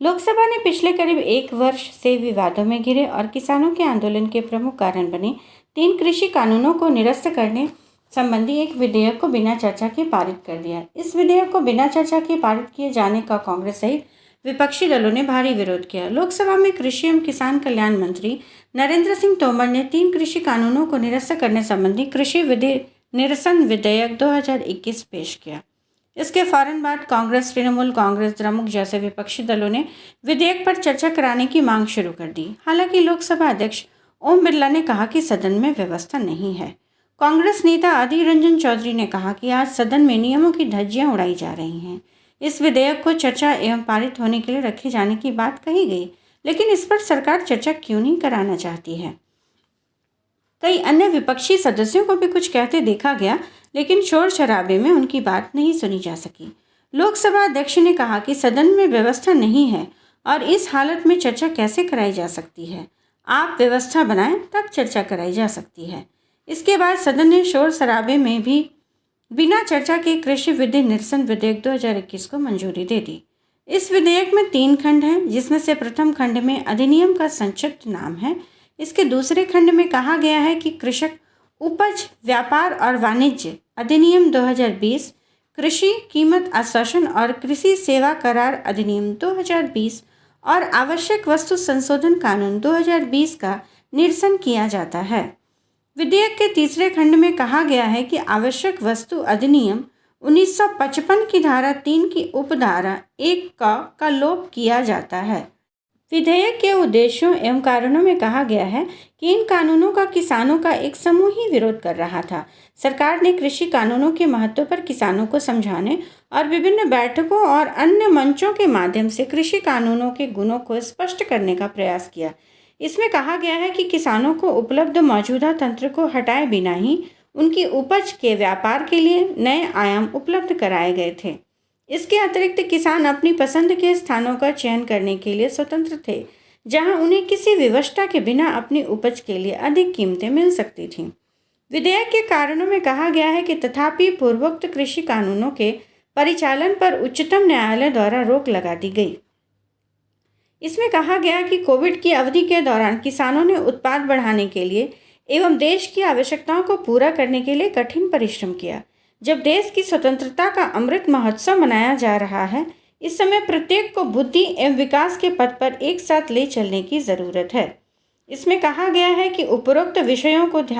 लोकसभा ने पिछले करीब एक वर्ष से विवादों में घिरे और किसानों के आंदोलन के प्रमुख कारण बने 3 कृषि कानूनों को निरस्त करने संबंधी एक विधेयक को बिना चर्चा के पारित कर दिया। इस विधेयक को बिना चर्चा के पारित किए जाने का कांग्रेस सहित विपक्षी दलों ने भारी विरोध किया। लोकसभा में कृषि एवं किसान कल्याण मंत्री नरेंद्र सिंह तोमर ने 3 कृषि कानूनों को निरस्त करने संबंधी कृषि निरसन विधेयक 2021 पेश किया। इसके फौरन बाद कांग्रेस, तृणमूल कांग्रेस, द्रमुक जैसे विपक्षी दलों ने विधेयक पर चर्चा कराने की मांग शुरू कर दी। हालांकि लोकसभा अध्यक्ष ओम बिरला ने कहा कि सदन में व्यवस्था नहीं है। कांग्रेस नेता अधीर रंजन चौधरी ने कहा कि आज सदन में नियमों की धज्जियां उड़ाई जा रही हैं। इस विधेयक को चर्चा एवं पारित होने के लिए रखे जाने की बात कही गई, लेकिन इस पर सरकार चर्चा क्यों नहीं कराना चाहती है। कई अन्य विपक्षी सदस्यों को भी कुछ कहते देखा गया, लेकिन शोर शराबे में उनकी बात नहीं सुनी जा सकी। लोकसभा अध्यक्ष ने कहा कि सदन में व्यवस्था नहीं है और इस हालत में चर्चा कैसे कराई जा सकती है। आप व्यवस्था बनाएं, तब चर्चा कराई जा सकती है। इसके बाद सदन ने शोर शराबे में भी बिना चर्चा के कृषि विधि निरसन विधेयक 2021 को मंजूरी दे दी। इस विधेयक में 3 खंड हैं, जिसमें से प्रथम खंड में अधिनियम का संक्षिप्त नाम है। इसके दूसरे खंड में कहा गया है कि कृषक उपज, व्यापार और वाणिज्य अधिनियम 2020, कृषि कीमत आश्वासन और कृषि सेवा करार अधिनियम 2020 और आवश्यक वस्तु संशोधन कानून 2020 का निरसन किया जाता है। विधेयक के तीसरे खंड में कहा गया है कि आवश्यक वस्तु अधिनियम 1955 की धारा 3 की उपधारा 1 का लोप किया जाता है। विधेयक के उद्देश्यों एवं कारणों में कहा गया है कि इन कानूनों का किसानों का एक समूह ही विरोध कर रहा था। सरकार ने कृषि कानूनों के महत्व पर किसानों को समझाने और विभिन्न बैठकों और अन्य मंचों के माध्यम से कृषि कानूनों के गुणों को स्पष्ट करने का प्रयास किया। इसमें कहा गया है कि किसानों को उपलब्ध मौजूदा तंत्र को हटाए बिना ही उनकी उपज के व्यापार के लिए नए आयाम उपलब्ध कराए गए थे। इसके अतिरिक्त किसान अपनी पसंद के स्थानों का चयन करने के लिए स्वतंत्र थे, जहां उन्हें किसी विवशता के बिना अपनी उपज के लिए अधिक कीमतें मिल सकती थीं। विधेयक के कारणों में कहा गया है कि तथापि पूर्वोक्त कृषि कानूनों के परिचालन पर उच्चतम न्यायालय द्वारा रोक लगा दी गई। इसमें कहा गया कि कोविड की अवधि के दौरान किसानों ने उत्पाद बढ़ाने के लिए एवं देश की आवश्यकताओं को पूरा करने के लिए कठिन परिश्रम किया। जब देश की स्वतंत्रता का अमृत महोत्सव मनाया जा रहा है, इस समय प्रत्येक को बुद्धि एवं विकास के पथ पर एक साथ ले चलने की ज़रूरत है। इसमें कहा गया है कि उपरोक्त विषयों को ध्यान